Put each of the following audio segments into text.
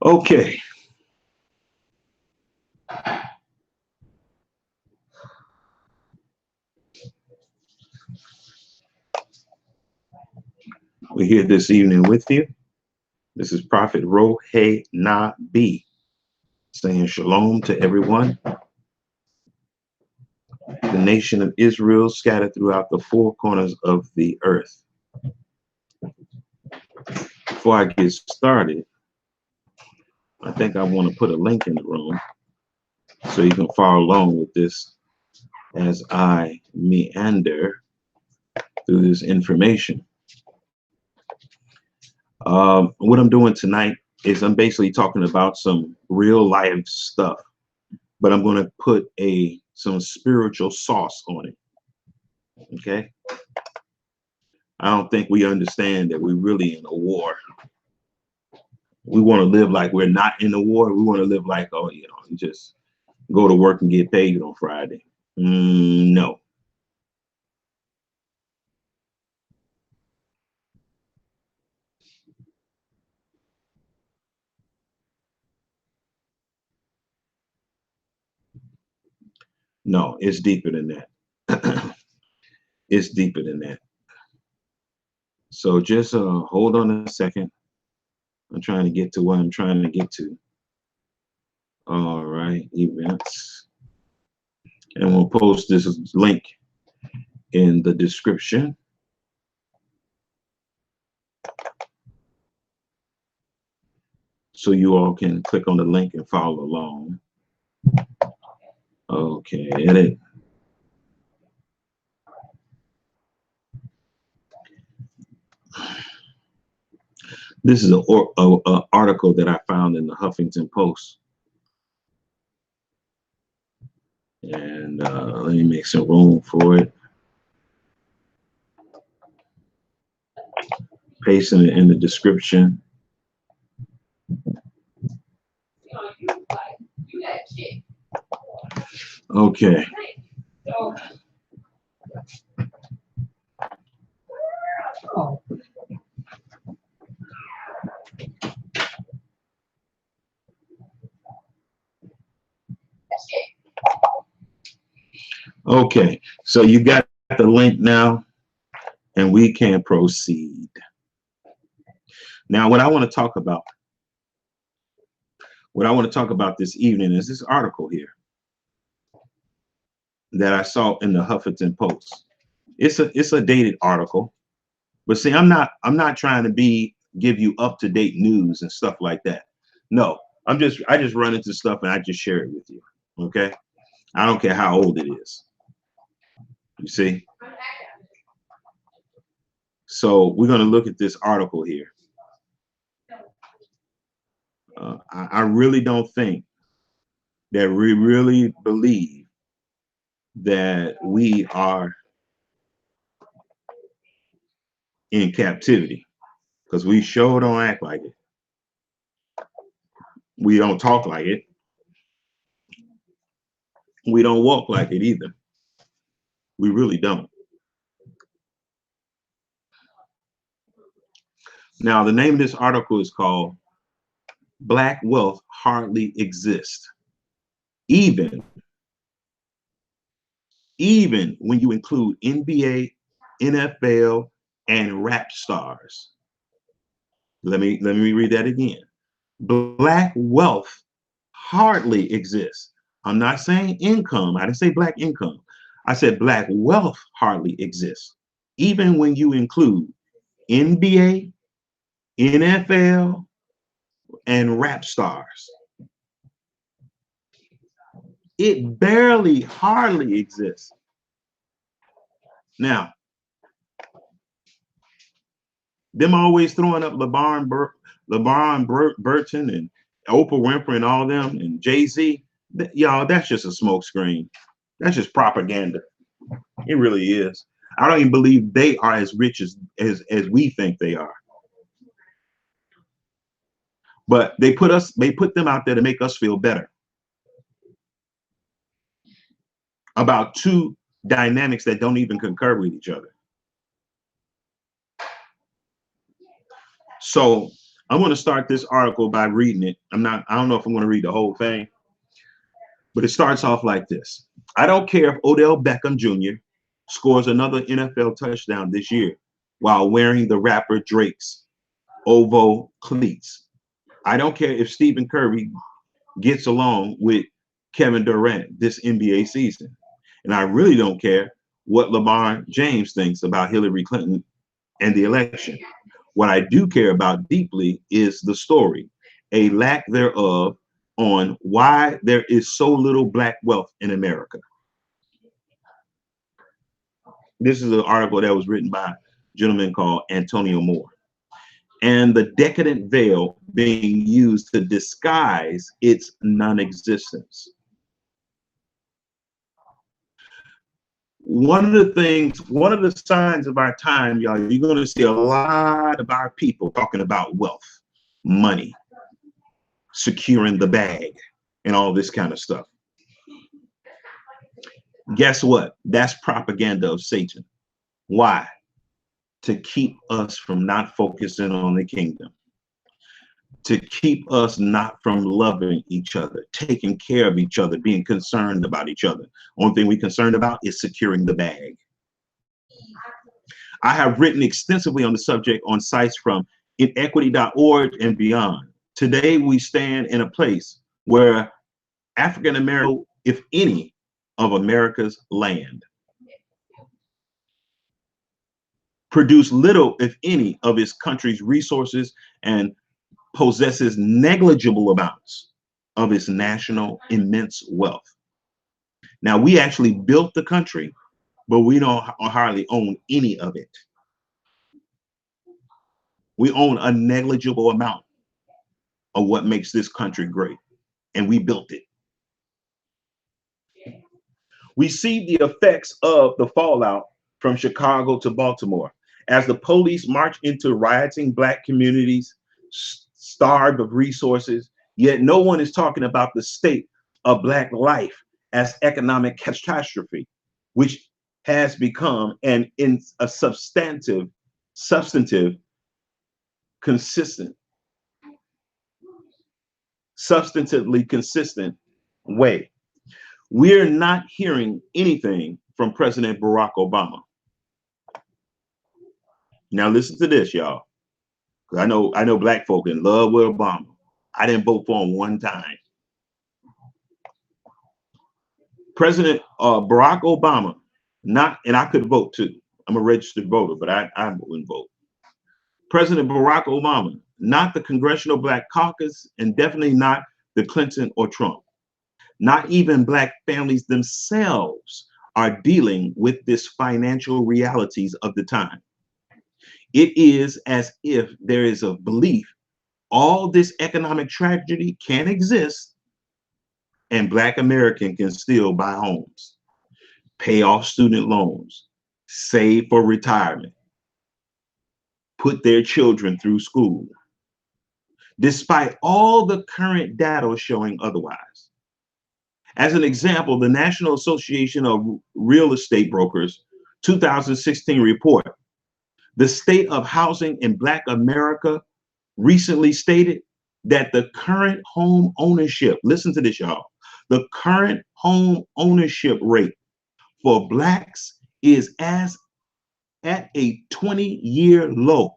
Okay. We're here this evening with you. This is Prophet Rohe Na B saying shalom to everyone. The nation of Israel scattered throughout the four corners of the earth. Before I get started, I think I want to put a link in the room so you can follow along with this as I meander through this information. What I'm doing tonight is I'm basically talking about some real life stuff, but I'm going to put some spiritual sauce on it. Okay. I don't think we understand that we're really in a war. We want to live like we're not in the war. We want to live like, oh, you just go to work and get paid on Friday. No. No, it's deeper than that. It's deeper than that. So just hold on a second. I'm trying to get to what I'm trying to get to. All right, events. And we'll post this link in the description. So you all can click on the link and follow along. Okay, edit. This is an article that I found in the Huffington Post. And let me make some room for it. Pasting it in the description. Okay. Okay, so you got the link now, and we can proceed. Now, what I want to talk about this evening is this article here that I saw in the Huffington Post. It's a dated article, but see, I'm not trying to give you up-to-date news and stuff like that. No, I just run into stuff and I just share it with you. Okay, I don't care how old it is. You see? So we're going to look at this article here. I really don't think that we really believe that we are in captivity, because we sure don't act like it. We don't talk like it. We don't walk like it either. We really don't. Now, the name of this article is called Black Wealth Hardly Exists, even when you include NBA, NFL, and rap stars. Let me read that again. Black wealth hardly exists. I'm not saying income. I didn't say black income. I said black wealth hardly exists, even when you include NBA, NFL, and rap stars. It barely, hardly exists. Now, them always throwing up LeBron Burton and Oprah Winfrey and all them and Jay-Z, y'all, that's just a smoke screen. That's just propaganda. It really is. I don't even believe they are as rich as we think they are. But they put them out there to make us feel better about two dynamics that don't even concur with each other. So I'm going to start this article by reading it. I don't know if I'm going to read the whole thing, but it starts off like this. I don't care if Odell Beckham Jr. scores another NFL touchdown this year while wearing the rapper Drake's Ovo cleats. I don't care if Stephen Curry gets along with Kevin Durant this NBA season. And I really don't care what LeBron James thinks about Hillary Clinton and the election. What I do care about deeply is the story, a lack thereof, on why there is so little Black wealth in America. This is an article that was written by a gentleman called Antonio Moore. And the decadent veil being used to disguise its non-existence. One of the signs of our time, y'all, you're going to see a lot of our people talking about wealth, money, securing the bag, and all this kind of stuff. Guess what? That's propaganda of Satan. Why? To keep us from not focusing on the kingdom, to keep us not from loving each other, taking care of each other, being concerned about each other. Only thing we're concerned about is securing the bag. I have written extensively on the subject on sites from inequity.org and beyond. Today, we stand in a place where African American, if any, of America's land produce little, if any, of its country's resources and possesses negligible amounts of its national immense wealth. Now, we actually built the country, but we don't hardly own any of it. We own a negligible amount of what makes this country great, and we built it. We see the effects of the fallout from Chicago to Baltimore as the police march into rioting Black communities, starved of resources, yet no one is talking about the state of Black life as economic catastrophe, which has become a substantively consistent way. We're not hearing anything from President Barack Obama. Now listen to this, y'all. I know Black folk in love with Obama. I didn't vote for him one time. President Barack Obama, and I could vote too. I'm a registered voter, but I wouldn't vote. President Barack Obama, not the Congressional Black Caucus, and definitely not the Clinton or Trump. Not even Black families themselves are dealing with this financial realities of the time. It is as if there is a belief all this economic tragedy can exist and Black American can still buy homes, pay off student loans, save for retirement, put their children through school, despite all the current data showing otherwise. As an example, the National Association of Real Estate Brokers 2016 report, the state of housing in Black America, recently stated that the current home ownership, listen to this, y'all, the current home ownership rate for Blacks is at a 20-year low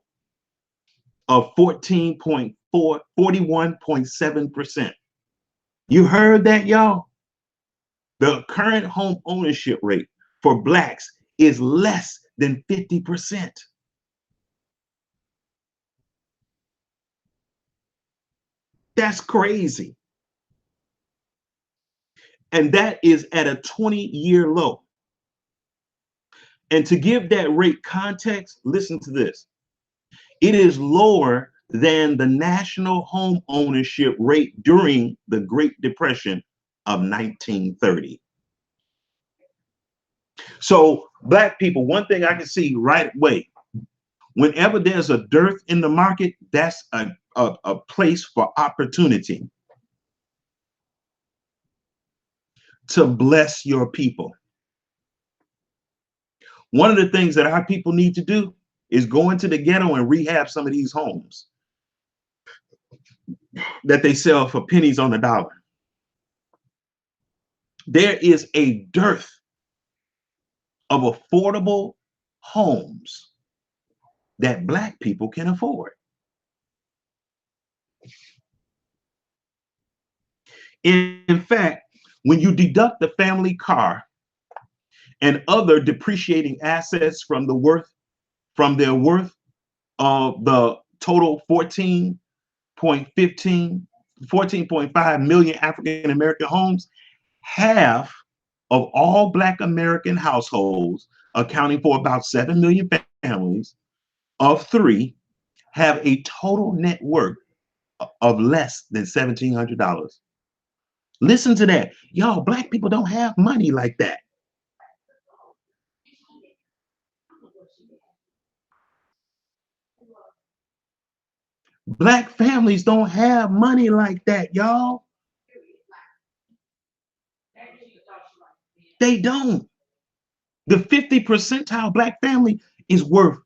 of 41.7%. You heard that, y'all? The current home ownership rate for Blacks is less than 50%. That's crazy. And that is at a 20-year low. And to give that rate context, listen to this. It is lower than the national home ownership rate during the Great Depression of 1930. So Black people, one thing I can see right away, whenever there's a dearth in the market, that's a place for opportunity to bless your people. One of the things that our people need to do is go into the ghetto and rehab some of these homes that they sell for pennies on the dollar. There is a dearth of affordable homes that Black people can afford. In fact, when you deduct the family car and other depreciating assets from their worth of the total 14.5 million African American homes, half of all Black American households, accounting for about 7 million families of three, have a total net worth of less than $1,700. Listen to that. Y'all, Black people don't have money like that. Black families don't have money like that, y'all. They don't. The 50 percentile Black family is worth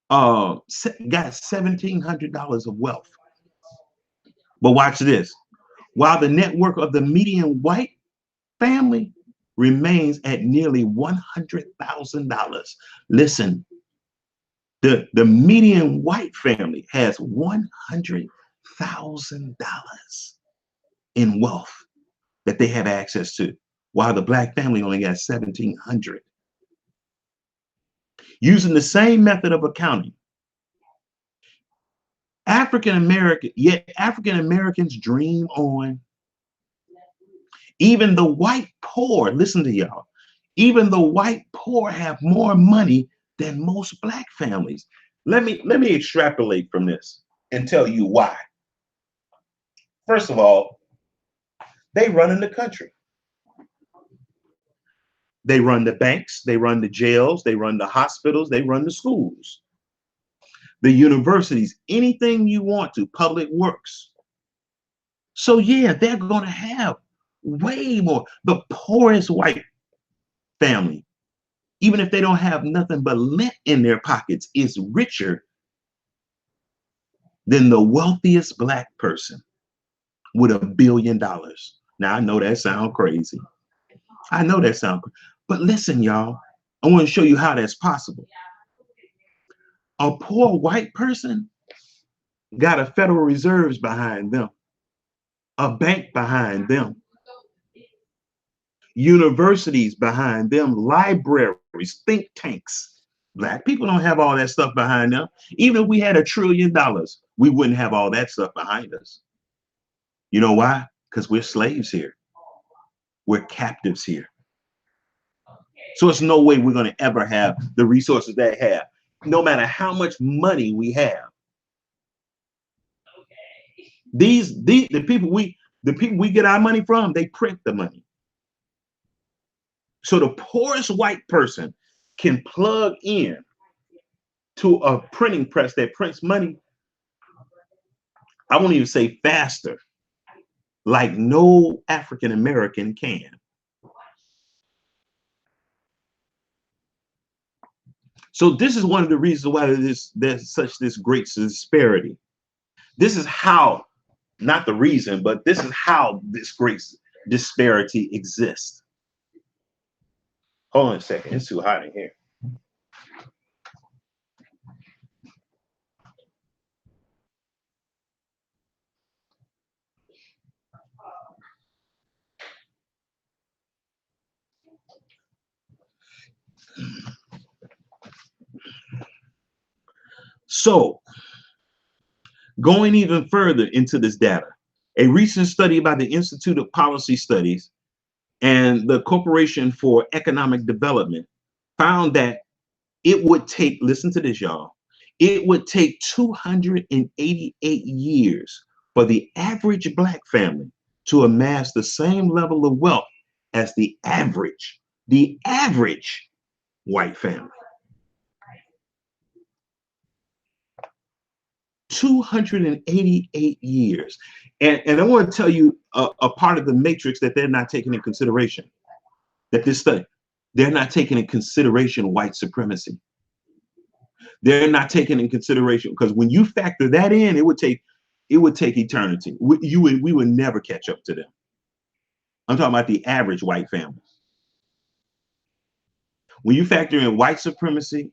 got $1,700 of wealth. But watch this. While the net worth of the median white family remains at nearly $100,000. Listen, the median white family has $100,000 in wealth that they have access to, while the Black family only got 1,700. Using the same method of accounting, yet African Americans dream on. Even the white poor, listen to y'all, even the white poor have more money than most Black families. Let me extrapolate from this and tell you why. First of all, they run in the country. They run the banks, they run the jails, they run the hospitals, they run the schools, the universities, anything you want to, public works. So yeah, they're going to have way more. The poorest white family, even if they don't have nothing but lint in their pockets, is richer than the wealthiest Black person with $1 billion. Now, I know that sounds crazy. I know that sounds, but listen, y'all, I want to show you how that's possible. A poor white person got a Federal Reserves behind them, a bank behind them, universities behind them, libraries, think tanks. Black people don't have all that stuff behind them. Even if we had $1 trillion, we wouldn't have all that stuff behind us. You know why? Because we're slaves here. We're captives here. So it's no way we're going to ever have the resources they have, no matter how much money we have. The people we get our money from, they print the money. So the poorest white person can plug in to a printing press that prints money. I won't even say faster, like no African American can. So this is one of the reasons why there's such this great disparity. This is how, not the reason, but this is how this great disparity exists. Hold on a second, it's too hot in here. So, going even further into this data, a recent study by the Institute of Policy Studies and the Corporation for Economic Development found that it would take, listen to this, y'all, it would take 288 years for the average Black family to amass the same level of wealth as the average white family. 288 years. And I want to tell you a part of the matrix that they're not taking in consideration, that this study, they're not taking in consideration white supremacy. They're not taking in consideration, because when you factor that in, it would take eternity. We would never catch up to them. I'm talking about the average white family. When you factor in white supremacy,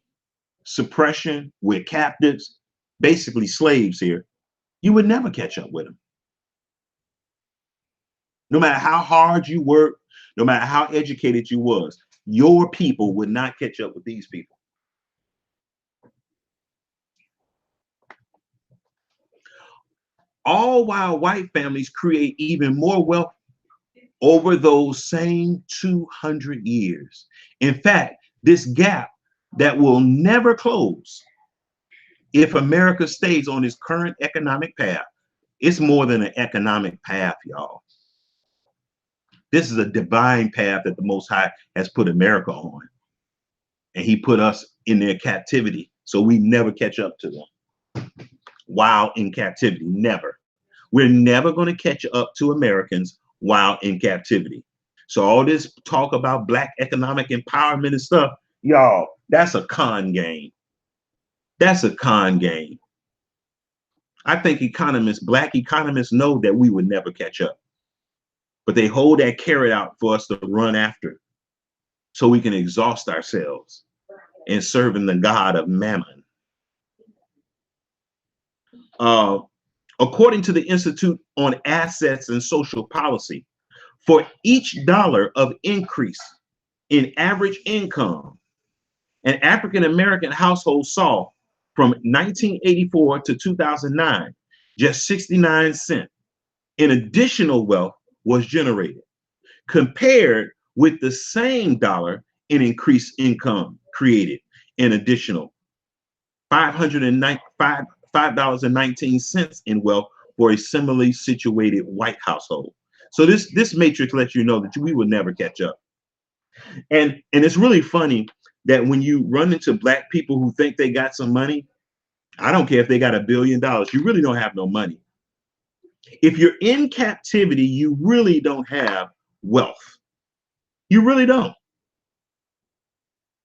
suppression, we're captives, basically slaves here, you would never catch up with them. No matter how hard you work, no matter how educated you was, your people would not catch up with these people. All while white families create even more wealth over those same 200 years. In fact, this gap that will never close if America stays on its current economic path. It's more than an economic path, y'all. This is a divine path that the Most High has put America on. And he put us in their captivity, so we never catch up to them while in captivity. Never. We're never going to catch up to Americans while in captivity. So all this talk about black economic empowerment and stuff, y'all, that's a con game. That's a con game. I think black economists know that we would never catch up, but they hold that carrot out for us to run after so we can exhaust ourselves in serving the God of Mammon. According to the Institute on Assets and Social Policy, for each dollar of increase in average income, an African-American household saw from 1984 to 2009, just 69 cents in additional wealth was generated, compared with the same dollar in increased income created in additional $5.19 in wealth for a similarly situated white household. So this matrix lets you know that we will never catch up. And it's really funny that when you run into black people who think they got some money, I don't care if they got $1 billion, you really don't have no money. If you're in captivity, you really don't have wealth. You really don't.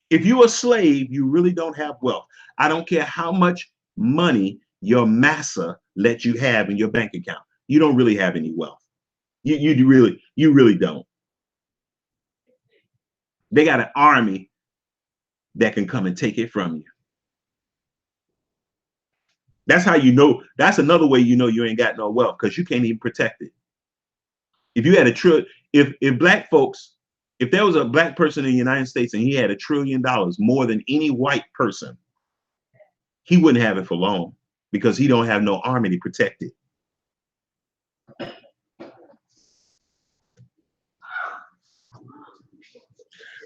If you're a slave, you really don't have wealth. I don't care how much money your massa let you have in your bank account. You don't really have any wealth. You really don't. They got an army that can come and take it from you. That's how you know. That's another way you know you ain't got no wealth, because you can't even protect it. If you had if black folks, if there was a black person in the United States and he had $1 trillion more than any white person, he wouldn't have it for long, because he don't have no army to protect it.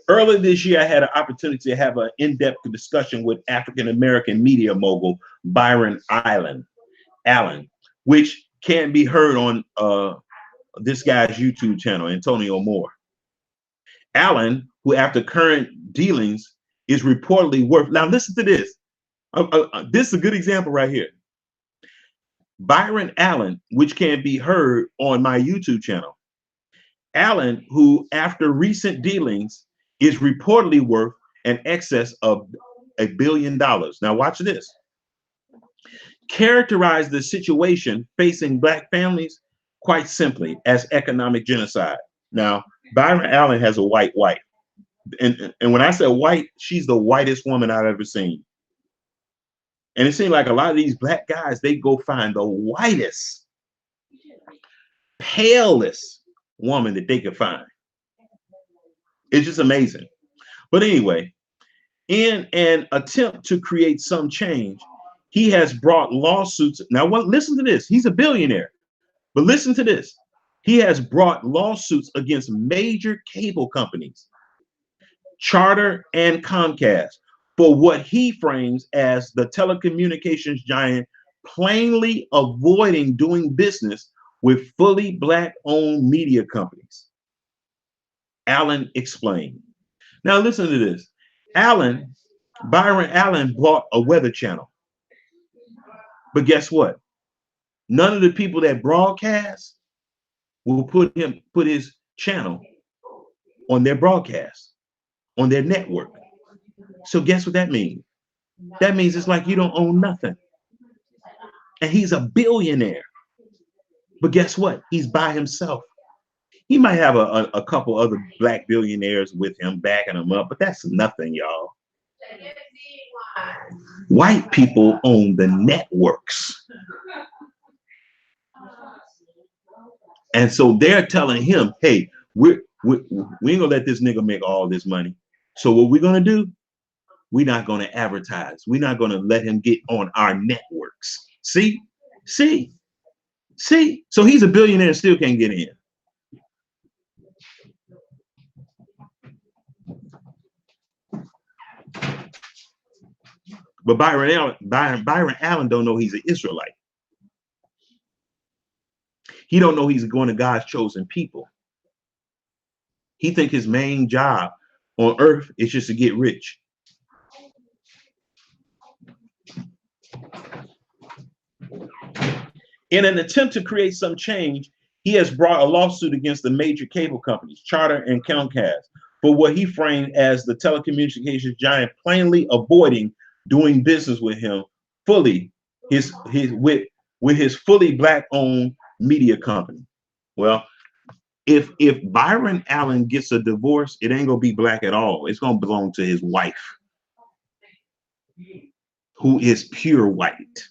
Earlier this year, I had an opportunity to have an in-depth discussion with African-American media mogul Byron Allen, which can be heard on this guy's YouTube channel, Antonio Moore. Allen, who after current dealings is reportedly worth, now listen to this. This is a good example right here. Byron Allen, which can be heard on my YouTube channel. Allen, who after recent dealings is reportedly worth an excess of $1 billion. Now watch this. Characterize the situation facing black families quite simply as economic genocide. Now, Byron Allen has a white wife. And when I say white, she's the whitest woman I've ever seen. And it seems like a lot of these black guys, they go find the whitest, palest woman that they could find. It's just amazing. But anyway, in an attempt to create some change, he has brought lawsuits. Now, listen to this. He's a billionaire. But listen to this. He has brought lawsuits against major cable companies, Charter and Comcast, for what he frames as the telecommunications giant plainly avoiding doing business with fully black-owned media companies. Allen explained. Now listen to this. Byron Allen bought a weather channel. But guess what? None of the people that broadcast will put his channel on their broadcast, on their network. So guess what that means? That means it's like you don't own nothing. And he's a billionaire. But guess what? He's by himself. He might have a couple other black billionaires with him backing him up, but that's nothing, y'all. White people own the networks. And so they're telling him, hey, we ain't gonna let this nigga make all this money. So what we're gonna do, we're not gonna advertise. We're not gonna let him get on our networks. See? See? See? So he's a billionaire and still can't get in. But Byron Allen don't know he's an Israelite. He don't know he's going to God's chosen people. He think his main job on earth is just to get rich. In an attempt to create some change, he has brought a lawsuit against the major cable companies, Charter and Comcast, for what he framed as the telecommunications giant plainly avoiding doing business with him fully, with his fully black-owned media company. Well, if Byron Allen gets a divorce, it ain't gonna be black at all. It's gonna belong to his wife, who is pure white.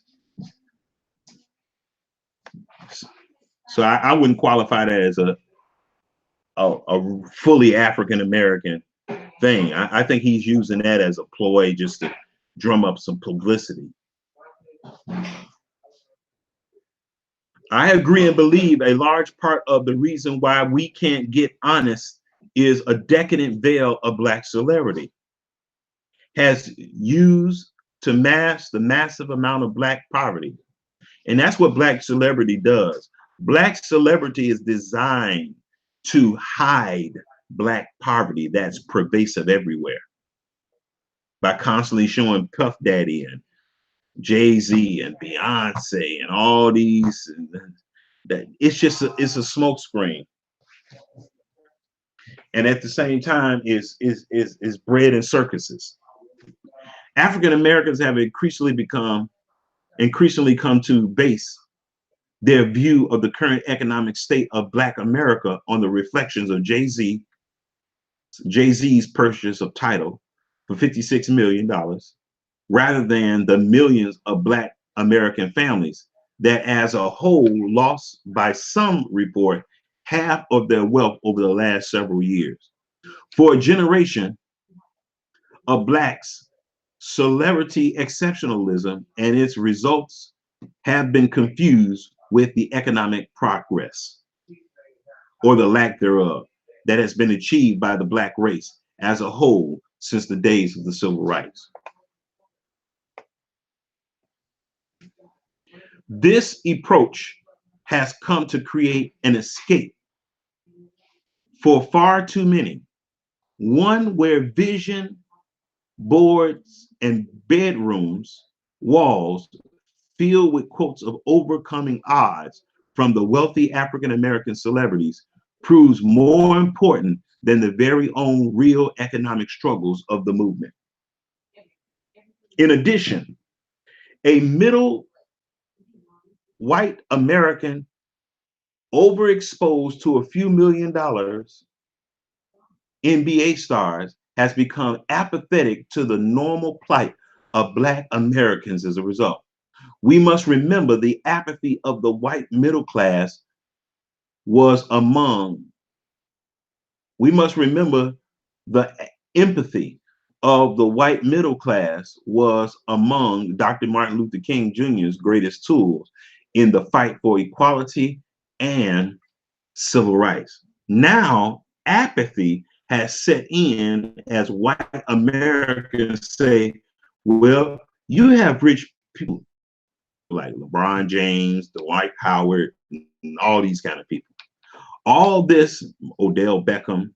So I wouldn't qualify that as a fully African American thing. I think he's using that as a ploy just to drum up some publicity. I agree and believe a large part of the reason why we can't get honest is a decadent veil of black celebrity has used to mask the massive amount of black poverty. And that's what black celebrity does. Black celebrity is designed to hide black poverty that's pervasive everywhere by constantly showing Puff Daddy and Jay-Z and Beyonce and all these. That it's just it's a smoke screen, and at the same time is bred in circuses. African Americans have increasingly come to base their view of the current economic state of Black America on the reflections of Jay-Z's purchase of Tidal for $56 million, rather than the millions of Black American families that as a whole lost, by some report, half of their wealth over the last several years. For a generation of Blacks, celebrity exceptionalism and its results have been confused with the economic progress, or the lack thereof, that has been achieved by the Black race as a whole since the days of the civil rights. This approach has come to create an escape for far too many, one where vision boards and bedrooms walls filled with quotes of overcoming odds from the wealthy African American celebrities proves more important than the very own real economic struggles of the movement. In addition, a middle white American overexposed to a few $1 million NBA stars has become apathetic to the normal plight of Black Americans as a result. We must remember the apathy of the white middle class was among, we must remember the empathy of the white middle class was among Dr. Martin Luther King Jr.'s greatest tools in the fight for equality and civil rights. Now, apathy has set in as white Americans say, well, you have rich people like LeBron James, Dwight Howard, and all these kind of people. All this, Odell Beckham,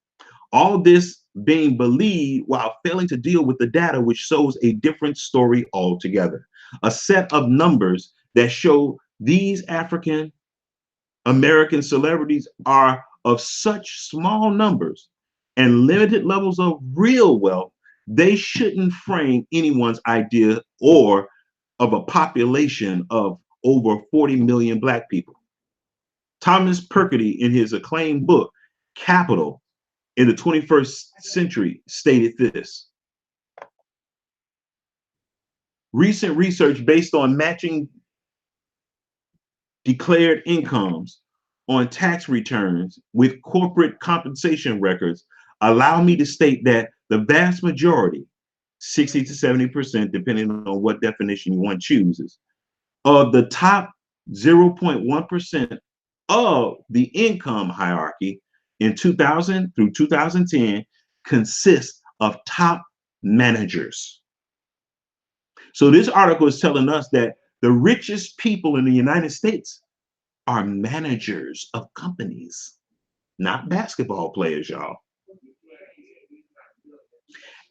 all this being believed while failing to deal with the data, which shows a different story altogether. A set of numbers that show these African American celebrities are of such small numbers and limited levels of real wealth They shouldn't frame anyone's idea or of a population of over 40 million Black people. Thomas Piketty, in his acclaimed book, Capital in the 21st Century, stated this: recent research based on matching declared incomes on tax returns with corporate compensation records allow me to state that the vast majority, 60 to 70%, depending on what definition one chooses, of the top 0.1% of the income hierarchy in 2000 through 2010 consists of top managers. So this article is telling us that the richest people in the United States are managers of companies, not basketball players, y'all.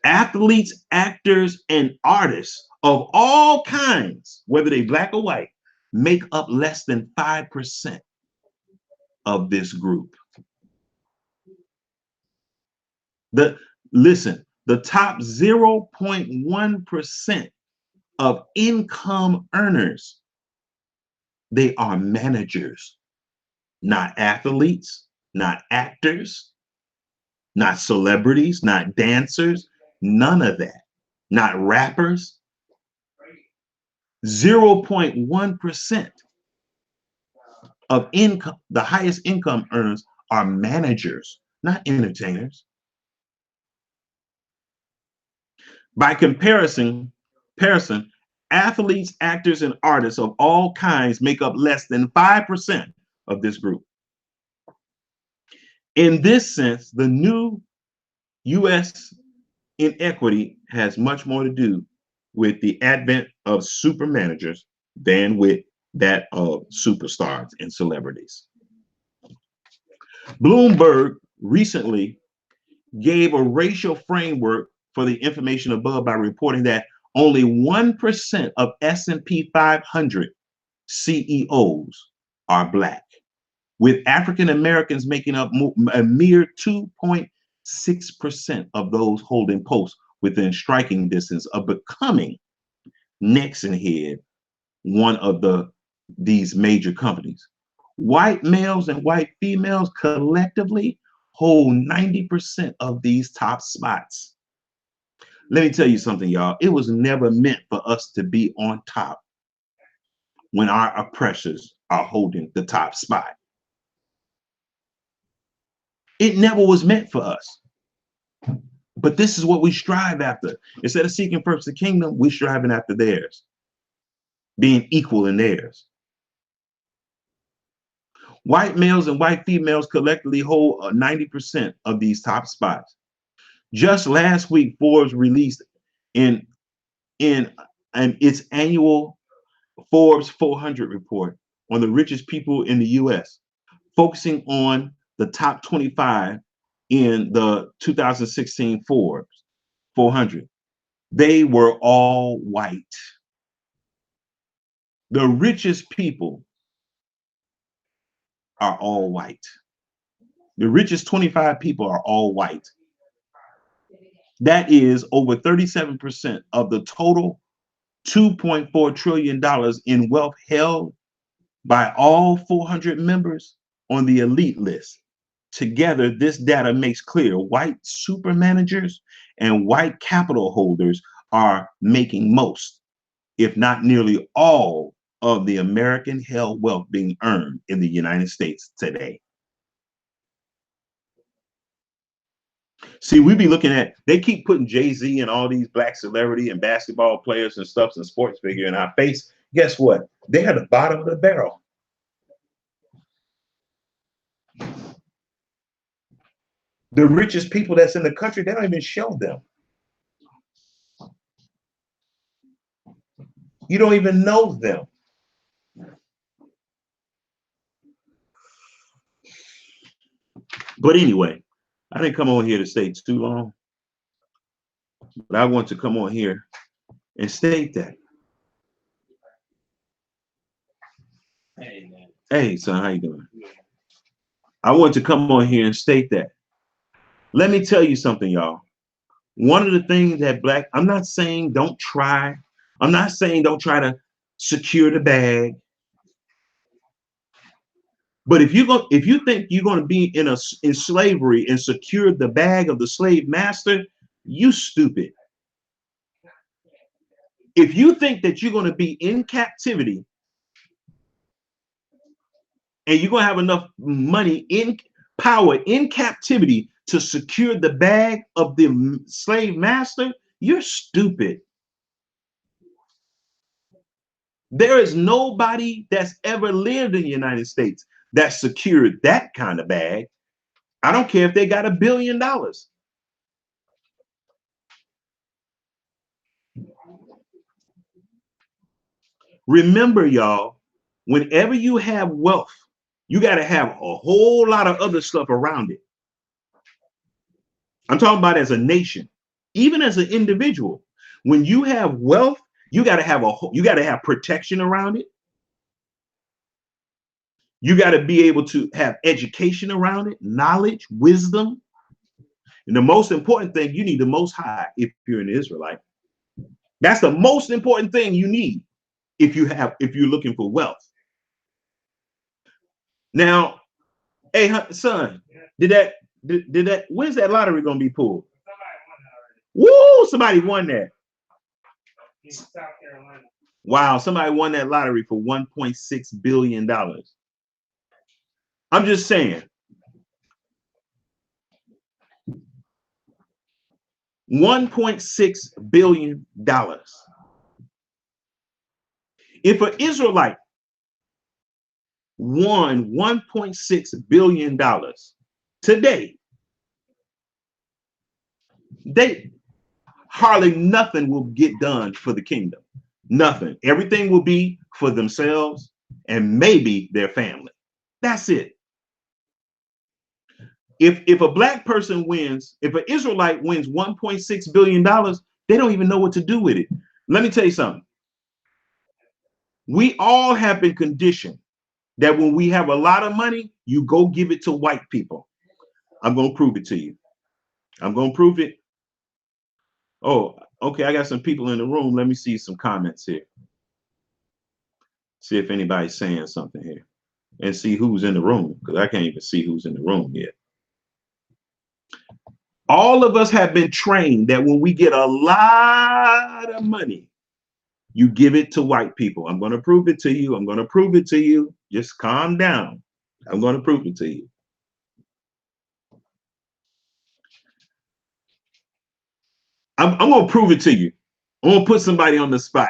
Athletes, actors, and artists of all kinds, whether they Black or white, make up less than 5% of this group. Listen, the top 0.1% of income earners, they are managers, not athletes, not actors, not celebrities, not dancers, none of that, not rappers. 0.1% of income, the highest income earners are managers, not entertainers. By comparison, athletes, actors, and artists of all kinds make up less than 5% of this group. In this sense, the new U.S. inequity has much more to do with the advent of super managers than with that of superstars and celebrities. Bloomberg recently gave a racial framework for the information above by reporting that only 1% of S&P 500 CEOs are Black, with African Americans making up a mere 2.6% of those holding posts within striking distance of becoming next in head one of these major companies. White males and white females collectively hold 90% of these top spots. Let me tell you something, y'all. It was never meant for us to be on top when our oppressors are holding the top spot. It never was meant for us. But this is what we strive after. Instead of seeking first the kingdom, we're striving after theirs, being equal in theirs. White males and white females collectively hold 90% of these top spots. Just last week, Forbes released in its annual Forbes 400 report on the richest people in the U.S., focusing on the top 25 in the 2016 Forbes 400. They were all white. The richest people are all white. The richest 25 people are all white. That is over 37% of the total $2.4 trillion in wealth held by all 400 members on the elite list. Together, this data makes clear white super managers and white capital holders are making most, if not nearly all, of the American held wealth being earned in the United States today. See, we be looking at, they keep putting Jay-Z and all these Black celebrity and basketball players and stuff and sports figure in our face. Guess what? They're at the bottom of the barrel. The richest people that's in the country, they don't even show them. You don't even know them. But anyway, I didn't come on here to stay too long, but I want to come on here and state that. Hey, man. Hey, son, how you doing? I want to come on here and state that. Let me tell you something, y'all. One of the things that I'm not saying don't try. I'm not saying don't try to secure the bag. But if you think you're going to be in slavery and secure the bag of the slave master, you stupid. If you think that you're going to be in captivity and you're going to have enough money in power in captivity to secure the bag of the slave master, you're stupid. There is nobody that's ever lived in the United States that secured that kind of bag. I don't care if they got $1 billion. Remember, y'all, whenever you have wealth, you got to have a whole lot of other stuff around it. I'm talking about as a nation, even as an individual. When you have wealth, you got to have protection around it. You got to be able to have education around it, knowledge, wisdom. And the most important thing, you need the Most High if you're an Israelite. That's the most important thing you need if you're looking for wealth. Now, hey, son, when's that lottery gonna be pulled? Woo! Somebody won that. South Carolina. Wow, somebody won that lottery for $1.6 billion. I'm just saying. $1.6 billion. If an Israelite won $1.6 billion today, hardly nothing will get done for the kingdom. Nothing. Everything will be for themselves and maybe their family. That's it. If a black person wins, if an Israelite wins $1.6 billion, they don't even know what to do with it. Let me tell you something. We all have been conditioned that when we have a lot of money, you go give it to white people. I'm going to prove it to you. I'm going to prove it. Oh, okay. I got some people in the room. Let me see some comments here. See if anybody's saying something here and see who's in the room, because I can't even see who's in the room yet. All of us have been trained that when we get a lot of money, you give it to white people. I'm going to prove it to you. I'm going to prove it to you. Just calm down. I'm going to prove it to you. I'm going to prove it to you. I'm going to put somebody on the spot.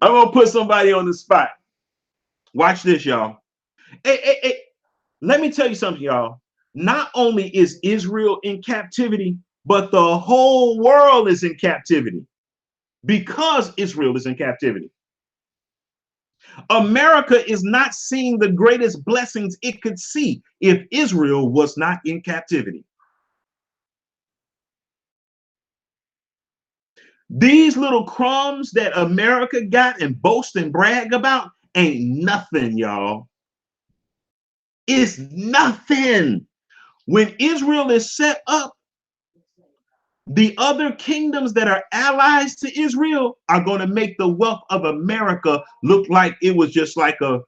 I'm going to put somebody on the spot. Watch this, y'all. Hey, let me tell you something, y'all. Not only is Israel in captivity, but the whole world is in captivity because Israel is in captivity. America is not seeing the greatest blessings it could see if Israel was not in captivity. These little crumbs that America got and boast and brag about ain't nothing, y'all. It's nothing. When Israel is set up, the other kingdoms that are allies to Israel are going to make the wealth of America look like it was just like a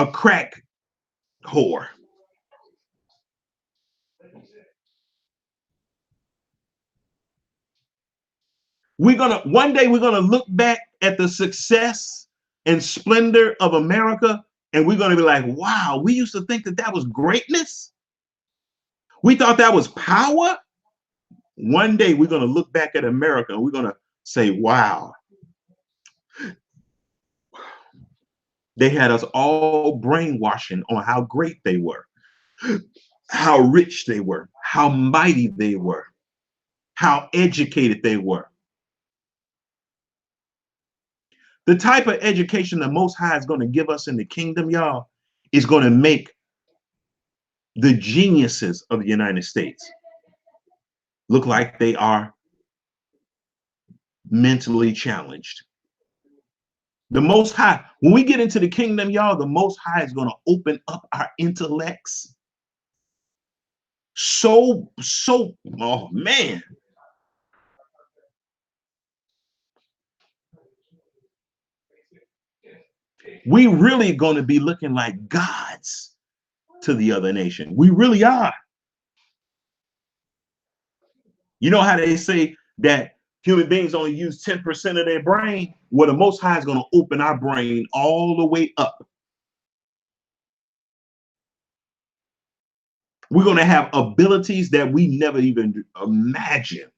crack whore. One day we're gonna look back at the success and splendor of America, and we're gonna be like, wow, we used to think that was greatness. We thought that was power. One day we're gonna look back at America and we're gonna say, wow, they had us all brainwashing on how great they were, how rich they were, how mighty they were, how educated they were. The type of education the Most High is going to give us in the kingdom, y'all, is going to make the geniuses of the United States look like they are mentally challenged. The Most High, when we get into the kingdom, y'all, the Most High is going to open up our intellects So, oh man. We really going to be looking like gods to the other nation. We really are. You know how they say that human beings only use 10% of their brain? Well, the Most High is going to open our brain all the way up. We're going to have abilities that we never even imagined.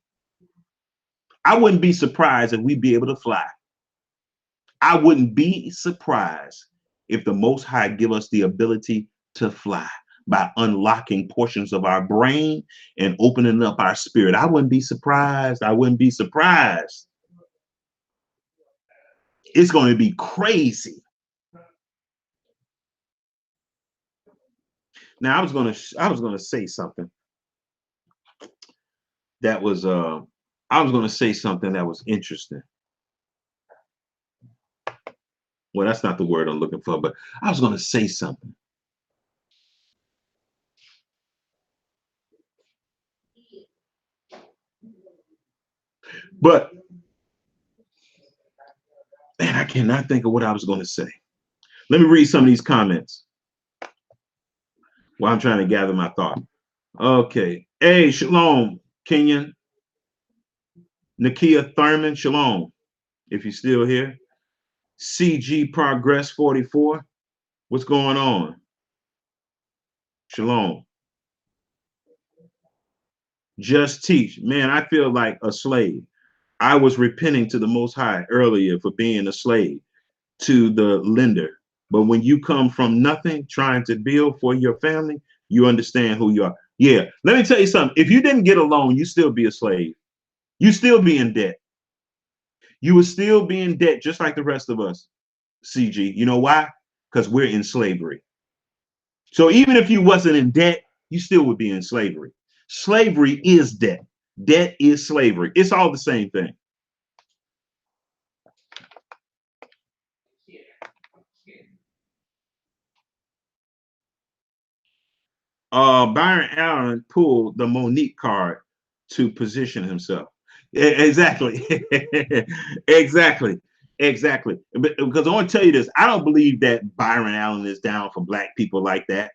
I wouldn't be surprised if we'd be able to fly. I wouldn't be surprised if the Most High give us the ability to fly by unlocking portions of our brain and opening up our spirit. I wouldn't be surprised. I wouldn't be surprised. It's going to be crazy. Now, I was going to say something that was interesting. Well, that's not the word I'm looking for, but I was going to say something. But man, I cannot think of what I was going to say. Let me read some of these comments while I'm trying to gather my thought. Okay. Hey, shalom, Kenyon. Nakia Thurman, shalom. If you're still here. CG Progress 44. What's going on? Shalom. Just teach. Man, I feel like a slave. I was repenting to the Most High earlier for being a slave to the lender. But when you come from nothing, trying to build for your family, you understand who you are. Yeah, let me tell you something. If you didn't get a loan, you still be a slave. You still be in debt. You would still be in debt just like the rest of us, CG. You know why? Because we're in slavery. So even if you wasn't in debt, you still would be in slavery. Slavery is debt. Debt is slavery. It's all the same thing. Byron Allen pulled the Monique card to position himself. Exactly. Exactly. But, because I want to tell you this, I don't believe that Byron Allen is down for black people like that.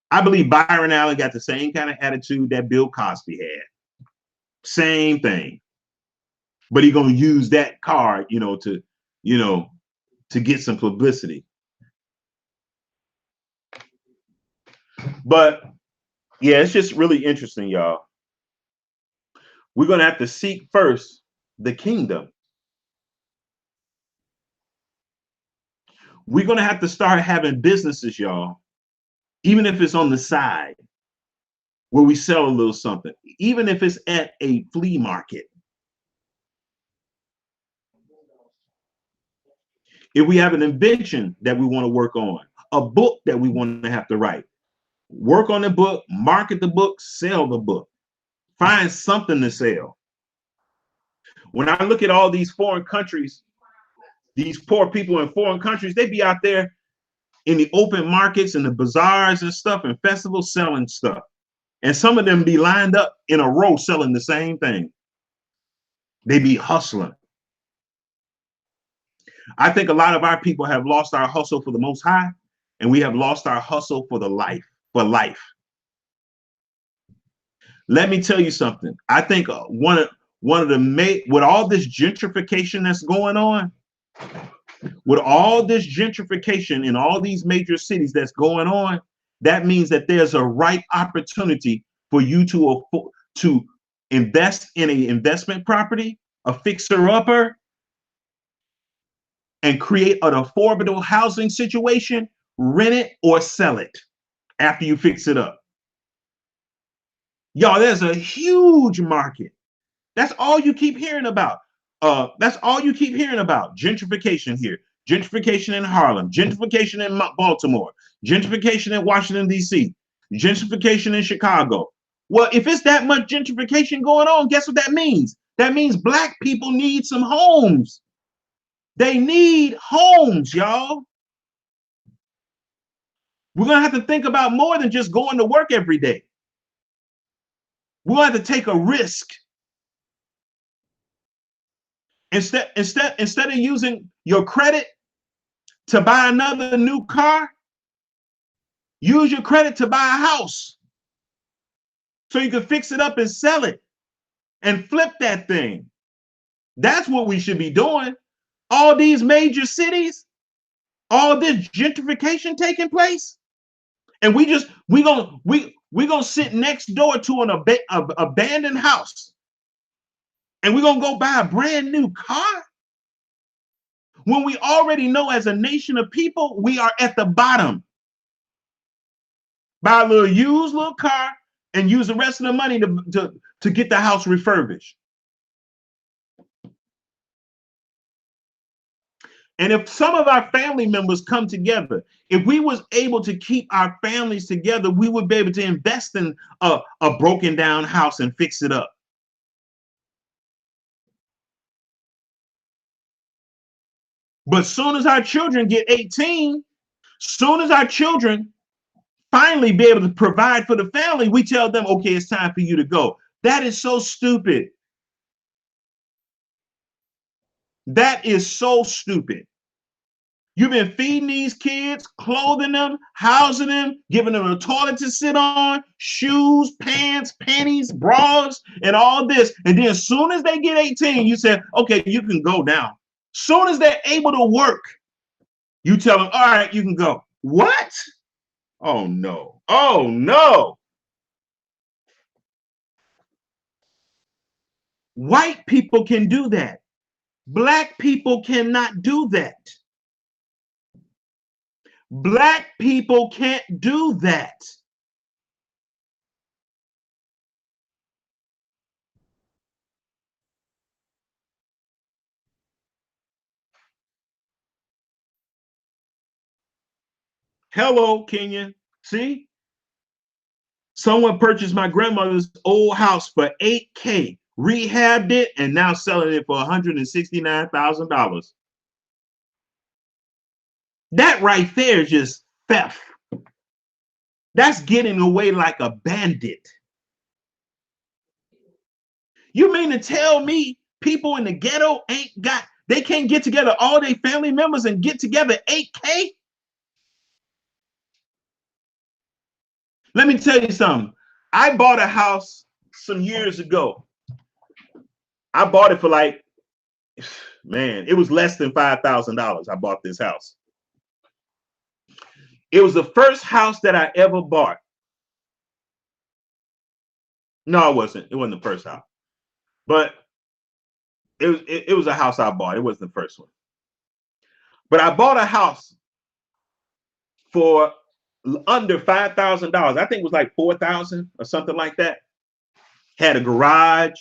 I believe Byron Allen got the same kind of attitude that Bill Cosby had. Same thing. But he's going to use that card, to get some publicity. But yeah, it's just really interesting, y'all. We're going to have to seek first the kingdom. We're going to have to start having businesses, y'all, even if it's on the side where we sell a little something, even if it's at a flea market. If we have an invention that we want to work on, a book that we want to have to write, work on the book, market the book, sell the book, find something to sell. When I look at all these foreign countries, these poor people in foreign countries, they be out there in the open markets and the bazaars and stuff and festivals selling stuff. And some of them be lined up in a row selling the same thing. They be hustling. I think a lot of our people have lost our hustle for the Most High, and we have lost our hustle for life. Let me tell you something. I think one of the with all this gentrification that's going on, with all this gentrification in all these major cities that's going on, that means that there's a right opportunity for you to invest in an investment property, a fixer-upper, and create an affordable housing situation, rent it or sell it after you fix it up. Y'all, there's a huge market. That's all you keep hearing about. That's all you keep hearing about. Gentrification here, gentrification in Harlem, gentrification in Baltimore, gentrification in Washington, D.C., gentrification in Chicago. Well, if it's that much gentrification going on, guess what that means? That means black people need some homes. They need homes, y'all. We're going to have to think about more than just going to work every day. We'll have to take a risk. Instead of using your credit to buy another new car, use your credit to buy a house so you can fix it up and sell it and flip that thing. That's what we should be doing. All these major cities, all this gentrification taking place, and we gonna sit next door to an abandoned house, and we're gonna go buy a brand new car when we already know as a nation of people we are at the bottom. Buy a little car and use the rest of the money to get the house refurbished. And if some of our family members come together, if we was able to keep our families together, we would be able to invest in a broken down house and fix it up. But soon as our children get 18, soon as our children finally be able to provide for the family, we tell them, okay, it's time for you to go. That is so stupid. That is so stupid. You've been feeding these kids, clothing them, housing them, giving them a toilet to sit on, shoes, pants, panties, bras, and all this. And then as soon as they get 18, you say, okay, you can go now. Soon as they're able to work, you tell them, all right, you can go. What? Oh, no. Oh, no. White people can do that. Black people cannot do that. Black people can't do that. Hello, Kenya. See? Someone purchased my grandmother's old house for $8K, rehabbed it, and now selling it for $169,000. That right there is just theft. That's getting away like a bandit. You mean to tell me people in the ghetto they can't get together, all their family members, and get together $8K? Let me tell you something. I bought a house some years ago. I bought it for like, man, it was less than $5,000. I bought this house. It was the first house that I ever bought. No, it wasn't. It wasn't the first house. But it was a house I bought. It wasn't the first one. But I bought a house for under $5,000. I think it was like $4,000 or something like that. Had a garage,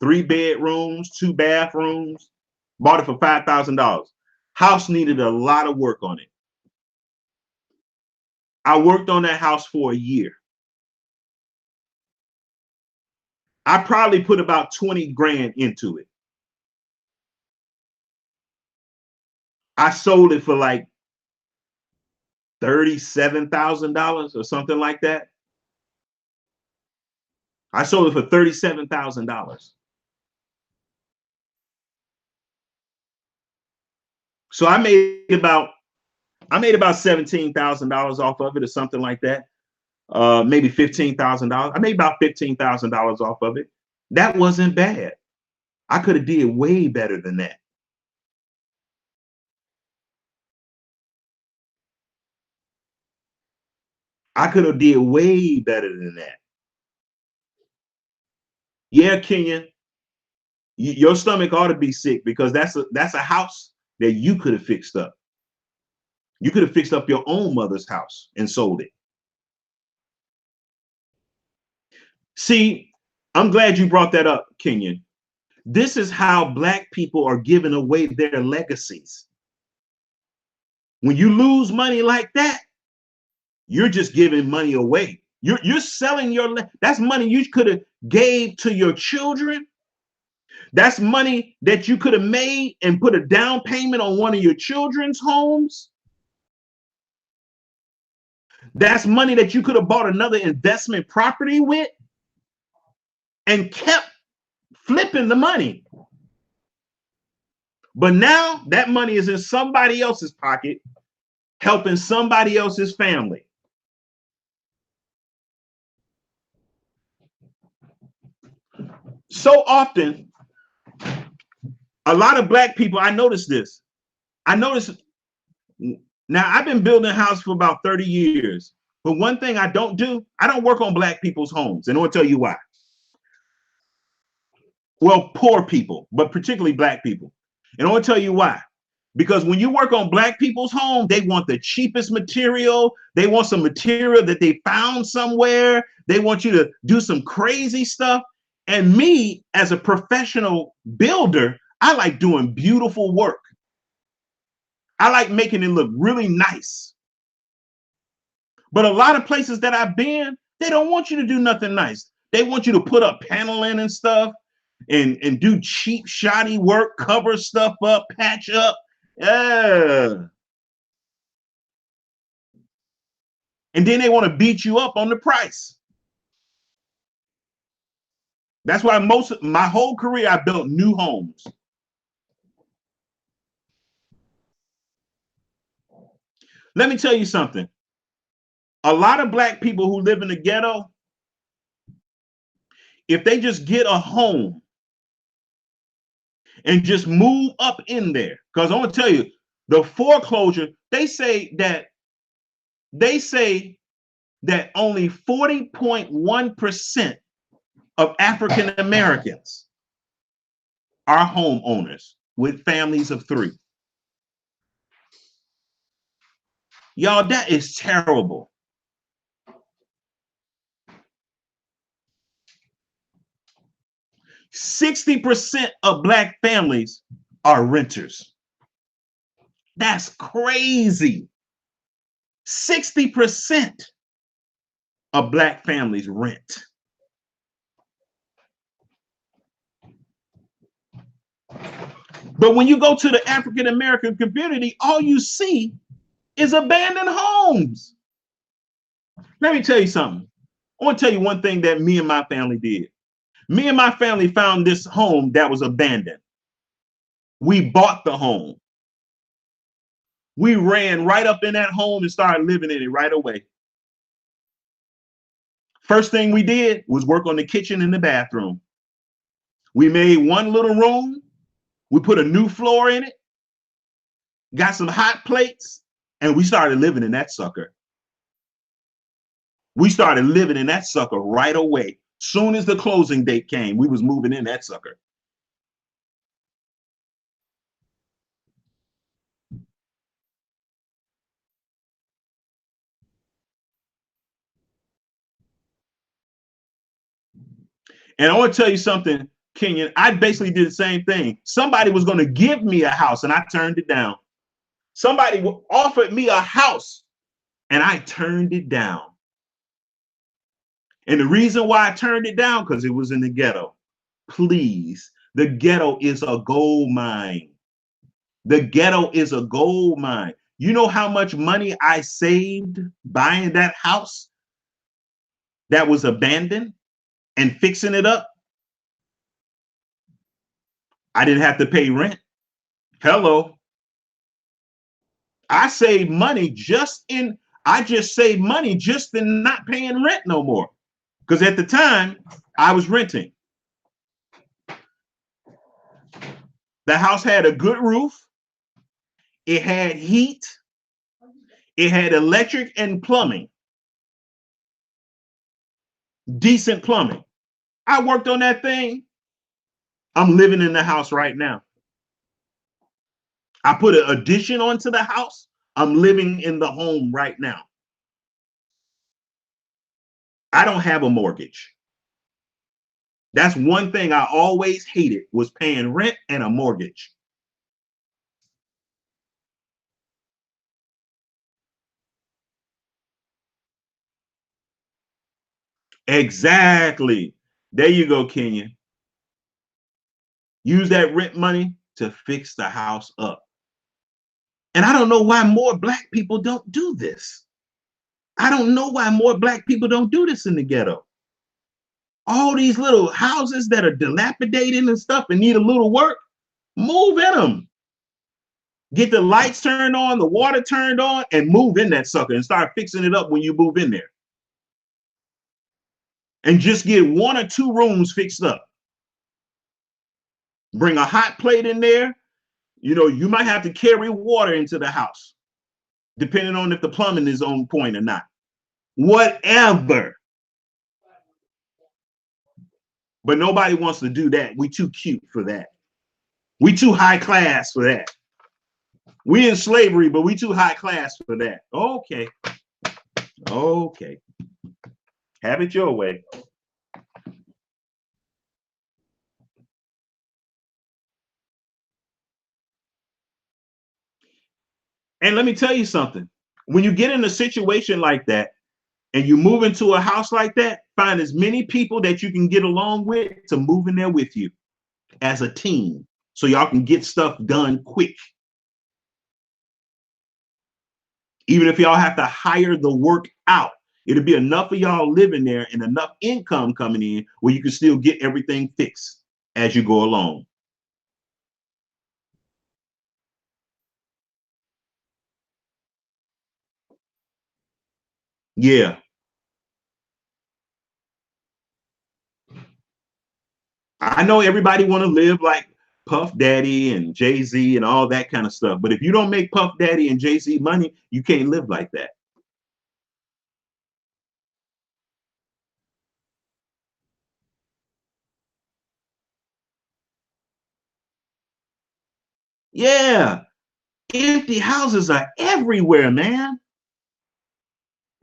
3 bedrooms, 2 bathrooms. Bought it for $5,000. House needed a lot of work on it. I worked on that house for a year. I probably put about 20 grand into it. I sold it for like $37,000 or something like that. I sold it for $37,000. So I made about $17,000 off of it or something like that. Maybe $15,000. I made about $15,000 off of it. That wasn't bad. I could have did way better than that. I could have did way better than that. Yeah, Kenya, your stomach ought to be sick because that's a house that you could have fixed up. You could have fixed up your own mother's house and sold it. See, I'm glad you brought that up, Kenyon. This is how Black people are giving away their legacies. When you lose money like that, you're just giving money away. You're selling that's money you could have gave to your children. That's money that you could have made and put a down payment on one of your children's homes. That's money that you could have bought another investment property with. and kept flipping the money. But now that money is in somebody else's pocket, helping somebody else's family. So often, a lot of black people, I notice this. Now I've been building a house for about 30 years. But one thing I don't do, I don't work on black people's homes. And I'll tell you why. Well, poor people, but particularly black people. And I'll tell you why. Because when you work on black people's home, they want the cheapest material. They want some material that they found somewhere. They want you to do some crazy stuff. And me, as a professional builder, I like doing beautiful work. I like making it look really nice. But a lot of places that I've been, they don't want you to do nothing nice. They want you to put up paneling and stuff and do cheap, shoddy work, cover stuff up, patch up. And then they want to beat you up on the price. That's why my whole career, I built new homes. Let me tell you something. A lot of black people who live in the ghetto, if they just get a home and just move up in there, because I want to tell you, the foreclosure, they say that only 40.1% of African Americans are homeowners with families of 3. Y'all, that is terrible. %60 of black families are renters. That's crazy. 60% of black families rent. But when you go to the African American community, all you see is abandoned homes. Let me tell you something. I want to tell you one thing that me and my family did. Me and my family found this home that was abandoned. We bought the home. We ran right up in that home and started living in it right away. First thing we did was work on the kitchen and the bathroom. We made one little room. We put a new floor in it, got some hot plates, and we started living in that sucker. We started living in that sucker right away. Soon as the closing date came, we was moving in that sucker. And I want to tell you something, Kenyon, I basically did the same thing. Somebody was going to give me a house and I turned it down. Somebody offered me a house and I turned it down. And the reason why I turned it down, because it was in the ghetto. Please, the ghetto is a gold mine. The ghetto is a gold mine. You know how much money I saved buying that house that was abandoned and fixing it up? I didn't have to pay rent. Hello. I saved money I just saved money just in not paying rent no more. Because at the time, I was renting. The house had a good roof. It had heat. It had electric and plumbing. Decent plumbing. I worked on that thing. I'm living in the house right now. I put an addition onto the house. I'm living in the home right now. I don't have a mortgage. That's one thing I always hated, was paying rent and a mortgage. Exactly. There you go, Kenyon. Use that rent money to fix the house up. And I don't know why more black people don't do this. I don't know why more black people don't do this in the ghetto. All these little houses that are dilapidated and stuff and need a little work, move in them. Get the lights turned on, the water turned on, and move in that sucker and start fixing it up when you move in there. And just get 1 or 2 rooms fixed up. Bring a hot plate in there. You know, you might have to carry water into the house, depending on if the plumbing is on point or not. Whatever. But nobody wants to do that. We too cute for that. We too high class for that. We in slavery, but we too high class for that. Okay. Okay. Have it your way. And let me tell you something. When you get in a situation like that and you move into a house like that, find as many people that you can get along with to move in there with you as a team so y'all can get stuff done quick. Even if y'all have to hire the work out, it'll be enough of y'all living there and enough income coming in where you can still get everything fixed as you go along. Yeah. I know everybody want to live like Puff Daddy and Jay-Z and all that kind of stuff. But if you don't make Puff Daddy and Jay-Z money, you can't live like that. Yeah. Empty houses are everywhere, man.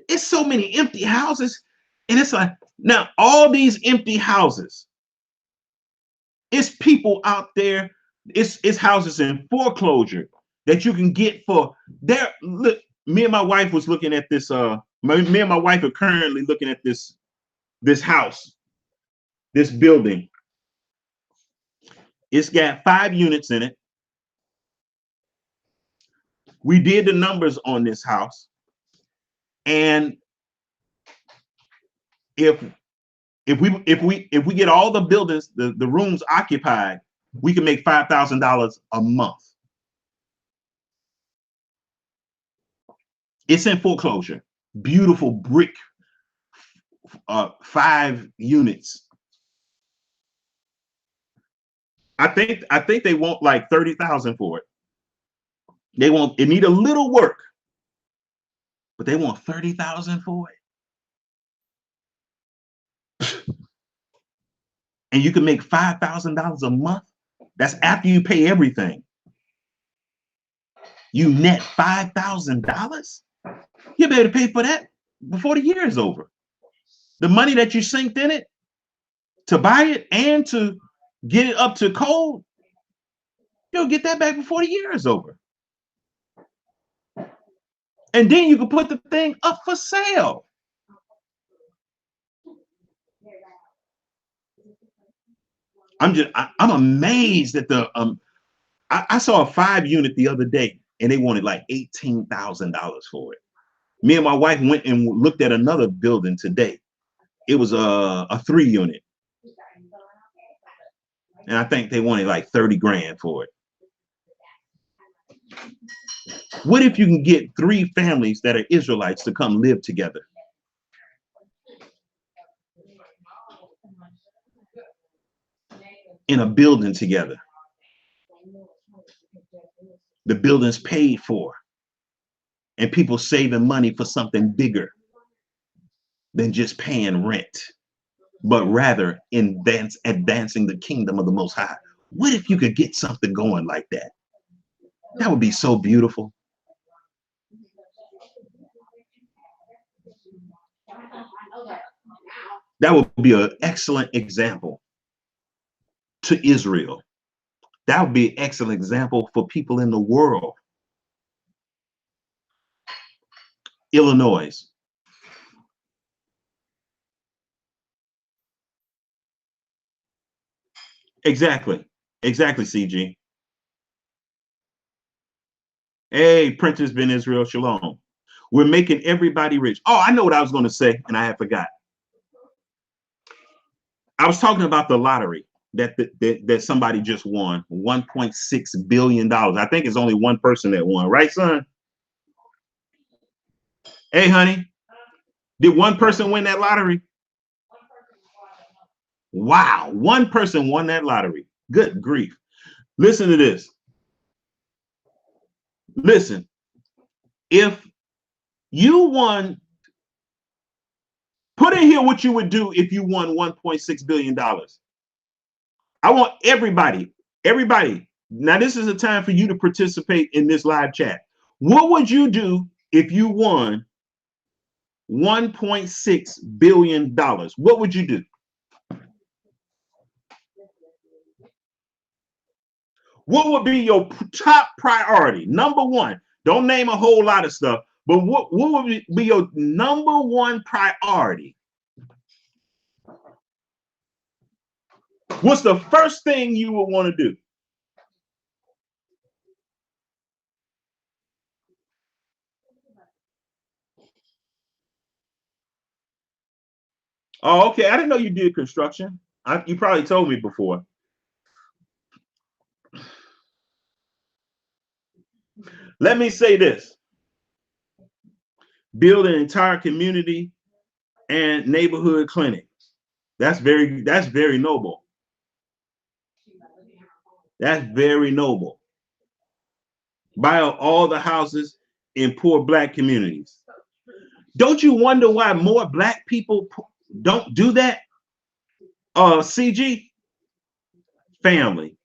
It's so many empty houses. And it's like, now all these empty houses, it's people out there, it's houses in foreclosure that you can get for there. Look, me and my wife was looking at this. Me and my wife are currently looking at this house, this building. It's got 5 units in it. We did the numbers on this house, and if we get all the buildings, the rooms occupied, we can make $5,000 a month. It's in foreclosure. Beautiful brick, 5 units. I think they want like 30,000 for it. It need a little work, but they want 30,000 for it. And you can make $5,000 a month. That's after you pay everything. You net $5,000. You better pay for that before the year is over. The money that you sinked in it to buy it and to get it up to code, you'll get that back before the year is over. And then you can put the thing up for sale. I'm amazed at the I saw a 5 unit the other day and they wanted like $18,000 for it. Me and my wife went and looked at another building today. It was a 3 unit. And I think they wanted like 30 grand for it. What if you can get 3 families that are Israelites to come live together? In a building together. The building's paid for. And people saving money for something bigger than just paying rent, but rather advancing the kingdom of the Most High. What if you could get something going like that? That would be so beautiful. That would be an excellent example to Israel. That would be an excellent example for people in the world. Illinois. Exactly. Exactly, CG. Hey, Prince's been Israel Shalom. We're making everybody rich. Oh, I know what I was going to say, and I have forgot. I was talking about the lottery that somebody just won $1.6 billion. I think it's only one person that won, right, son? Hey, honey, did one person win that lottery? Wow, one person won that lottery. Good grief. Listen to this. Listen, if you won, put in here what you would do if you won $1.6 billion. I want everybody. Now, this is a time for you to participate in this live chat. What would you do if you won $1.6 billion? What would you do? What would be your top priority? Number one, don't name a whole lot of stuff, but what would be your number one priority? What's the first thing you would want to do? Oh, okay. I didn't know you did construction. You probably told me before. Let me say this. Build an entire community and neighborhood clinic. That's very noble. That's very noble. Buy out all the houses in poor Black communities. Don't you wonder why more Black people don't do that? CG family.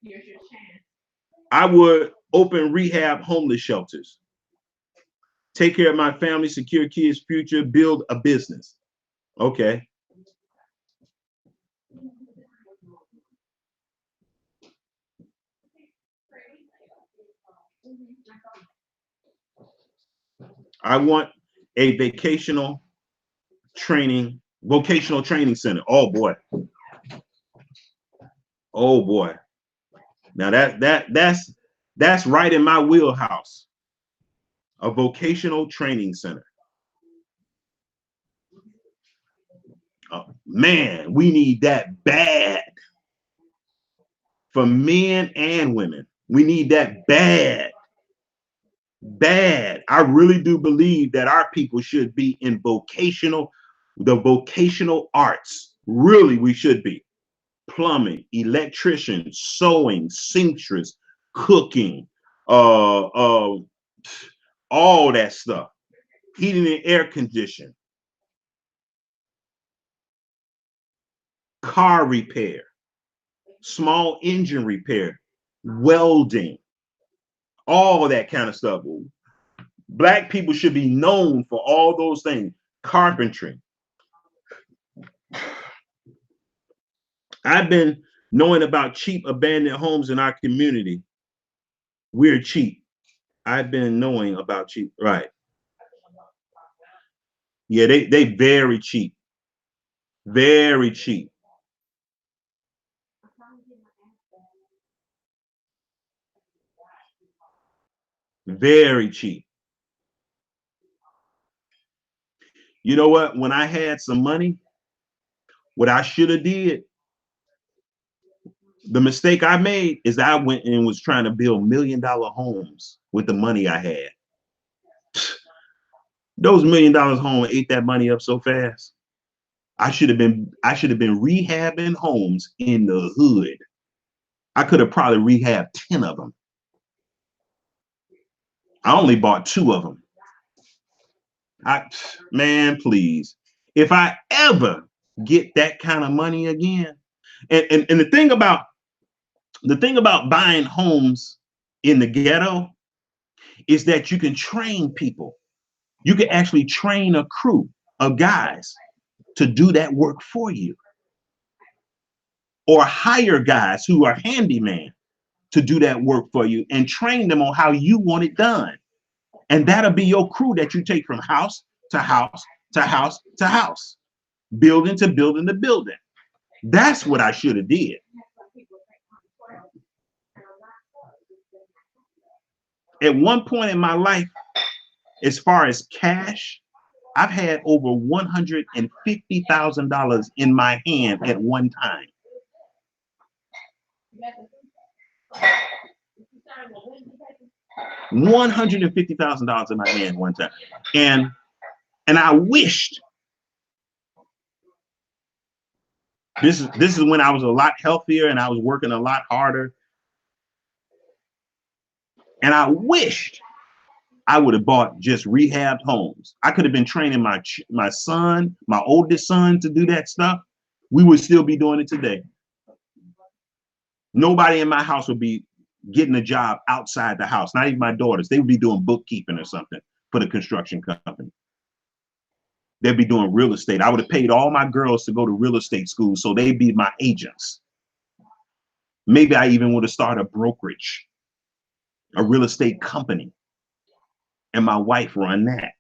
I would open rehab homeless shelters. Take care of my family, secure kids' future, build a business. Okay. I want a vocational training center. Oh boy. Oh boy. Now that's right in my wheelhouse. A vocational training center. Oh, man, we need that bad for men and women. We need that bad. Bad. I really do believe that our people should be in the vocational arts. Really, we should be. Plumbing, electrician, sewing, seamstress, cooking, all that stuff. Heating and air conditioning, car repair, small engine repair, welding, all that kind of stuff. Black people should be known for all those things. Carpentry. I've been knowing about cheap abandoned homes in our community. We're cheap. I've been knowing about cheap, right? Yeah, they very cheap. Very cheap. Very cheap. You know what? When I had some money, what I should have did, the mistake I made is I went and was trying to build $1 million homes with the money I had. Those $1 million homes ate that money up so fast. I should have been rehabbing homes in the hood. I could have probably rehabbed 10 of them. I only bought 2 of them. Man, please. If I ever get that kind of money again, and the thing about buying homes in the ghetto is that you can train people. You can actually train a crew of guys to do that work for you, or hire guys who are handyman to do that work for you and train them on how you want it done. And that'll be your crew that you take from house to house to house to house, building to building to building. That's what I should have did. At one point in my life, as far as cash, I've had over $150,000 in my hand at one time. $150,000 in my hand one time. And I wished this is when I was a lot healthier and I was working a lot harder. And I wished I would have bought just rehabbed homes. I could have been training my son, my oldest son, to do that stuff. We would still be doing it today. Nobody in my house would be getting a job outside the house. Not even my daughters. They would be doing bookkeeping or something for the construction company. They'd be doing real estate. I would have paid all my girls to go to real estate school so they'd be my agents. Maybe I even would have started a brokerage, a real estate company, and my wife run that.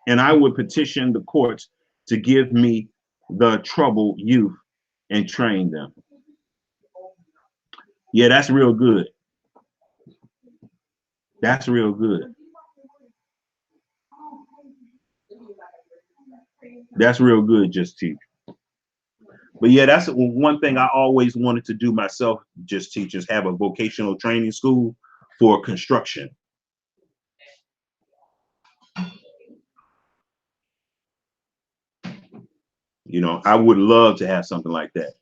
And I would petition the courts to give me the troubled youth and train them. Yeah, that's real good. That's real good. That's real good, Just Teach. But yeah, that's one thing I always wanted to do myself, Just Teach, is have a vocational training school for construction. You know, I would love to have something like that.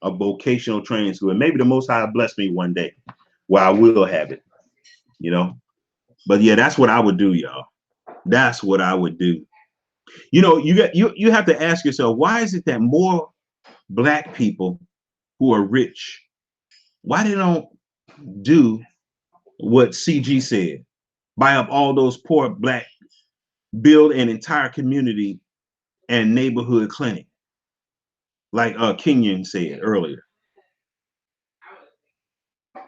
A vocational training school. And maybe the Most High bless me one day where I will have it, you know. But yeah, that's what I would do, y'all. That's what I would do. You know, you have to ask yourself, why is it that more Black people who are rich, why they don't do what CG said? Buy up all those poor Black, build an entire community and neighborhood clinic, like Kenyon said earlier.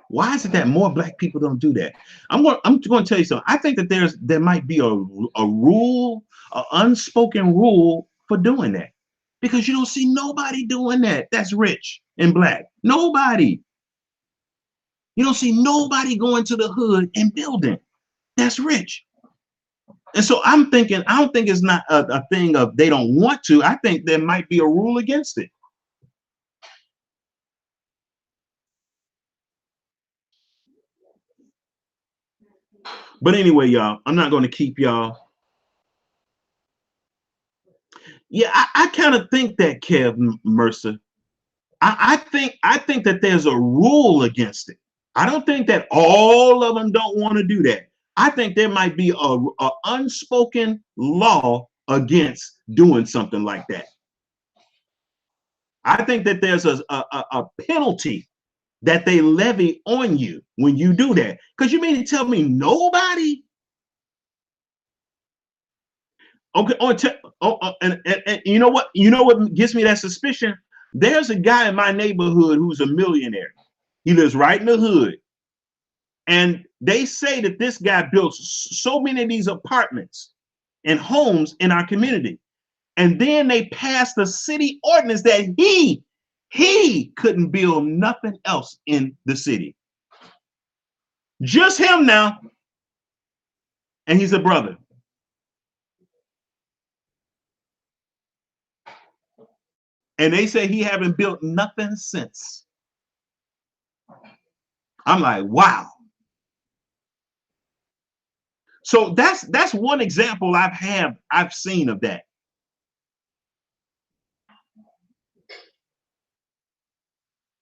Why is it that more Black people don't do that? I'm going to tell you something. I think that there might be a rule, an unspoken rule for doing that, because you don't see nobody doing that that's rich and Black. Nobody. You don't see nobody going to the hood and building that's rich. And so I'm thinking, I don't think it's not a thing of they don't want to. I think there might be a rule against it. But anyway, y'all, I'm not going to keep y'all. Yeah, I kind of think that, Kev Mercer. I think that there's a rule against it. I don't think that all of them don't want to do that. I think there might be a unspoken law against doing something like that. I think that there's a penalty that they levy on you when you do that. Because you mean to tell me nobody? Okay, and you know what? You know what gives me that suspicion? There's a guy in my neighborhood who's a millionaire. He lives right in the hood. And they say that this guy built so many of these apartments and homes in our community. And then they passed a city ordinance that he couldn't build nothing else in the city. Just him now. And he's a brother. And they say he haven't built nothing since. I'm like, wow. So that's one example I've seen of that.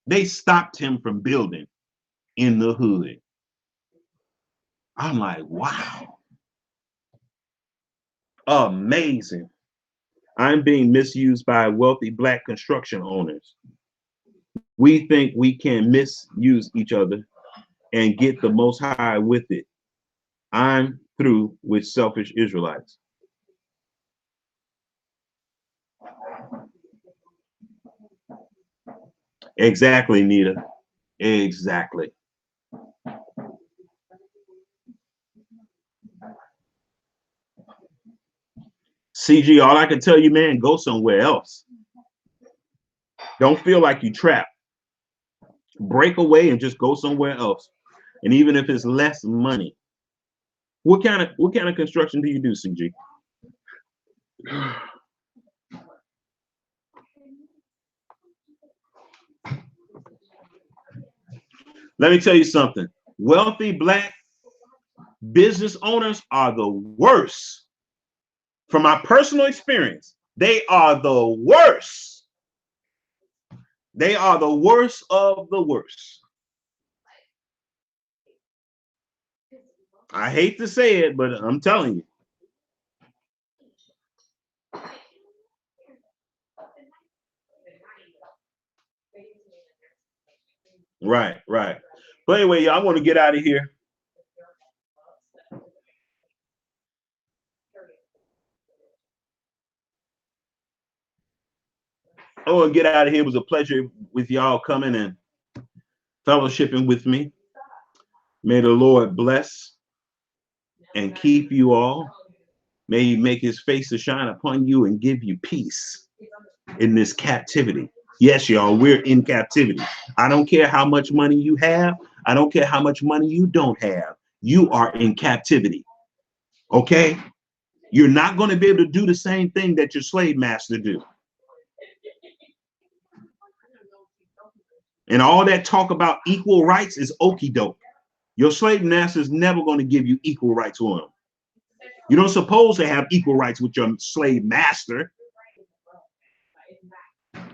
They stopped him from building in the hood. I'm like, wow. Amazing. I'm being misused by wealthy Black construction owners. We think we can misuse each other and get the Most High with it. I'm through with selfish Israelites. Exactly, Nita. Exactly. CG, all I can tell you, man, go somewhere else. Don't feel like you trapped. break away and just go somewhere else. And even if it's less money, what kind of construction do you do, CG? Let me tell you something. Wealthy black business owners are the worst. From my personal experience, they are the worst. They are the worst of the worst. I hate to say it, but I'm telling you. Right, right. But anyway, y'all, I want to get out of here. I want to get out of here. It was a pleasure with y'all coming and fellowshipping with me. May the Lord bless and keep you all. May he make his face to shine upon you and give you peace in this captivity. Yes, y'all, we're in captivity. I don't care how much money you have. I don't care how much money you don't have. You are in captivity. Okay? You're not going to be able to do the same thing that your slave master do. And all that talk about equal rights is okie doke. Your slave master is never going to give you equal rights with him. You don't suppose to have equal rights with your slave master.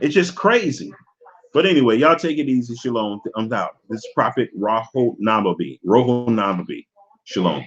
It's just crazy. But anyway, y'all take it easy. Shalom. I'm out. This is Prophet Roho Namabi. Shalom.